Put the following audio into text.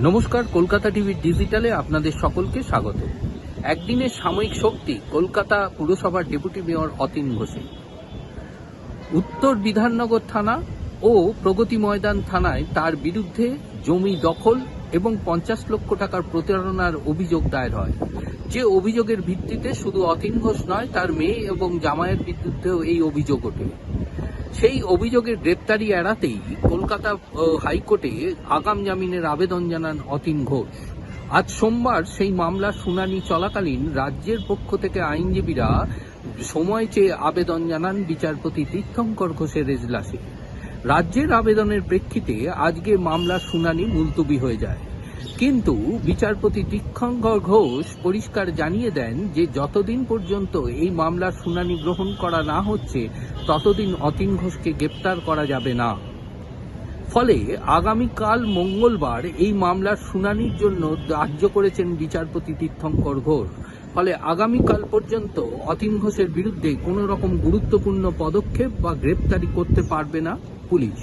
নমস্কার, কলকাতা টিভি ডিজিটালে আপনাদের সকলকে স্বাগত। একদিনের সাময়িক শক্তি কলকাতা পুরসভার ডেপুটি মেয়র অতীন ঘোষের। উত্তর বিধাননগর থানা ও প্রগতি ময়দান থানায় তার বিরুদ্ধে জমি দখল এবং 50 লক্ষ টাকার প্রতারণার অভিযোগ দায়ের হয়। যে অভিযোগের ভিত্তিতে শুধু অতীন ঘোষ নয়, তার মেয়ে এবং জামাইয়ের বিরুদ্ধেও এই অভিযোগ ওঠে। সেই অভিযোগের গ্রেপ্তারি এড়াতেই কলকাতা হাইকোর্টে আগাম জামিনের আবেদন জানান অতীন ঘোষ। আজ সোমবার সেই মামলার শুনানি চলাকালীন রাজ্যের পক্ষ থেকে আইনজীবীরা সময় চেয়ে আবেদন জানান বিচারপতি তীর্থঙ্কর ঘোষের এজলাসে। রাজ্যের আবেদনের প্রেক্ষিতে আজকে মামলার শুনানি মুলতবি হয়ে যায়, কিন্তু বিচারপতি তীর্থঙ্কর ঘোষ পরিষ্কার জানিয়ে দেন যে যতদিন পর্যন্ত এই মামলার শুনানি গ্রহণ করা না হচ্ছে ততদিন অতীন ঘোষকে গ্রেপ্তার করা যাবে না। ফলে আগামীকাল মঙ্গলবার এই মামলার শুনানির জন্য ধার্য করেছেন বিচারপতি তীর্থঙ্কর ঘোষ। ফলে আগামীকাল পর্যন্ত অতীন ঘোষের বিরুদ্ধে কোনো রকম গুরুত্বপূর্ণ পদক্ষেপ বা গ্রেপ্তারি করতে পারবে না পুলিশ।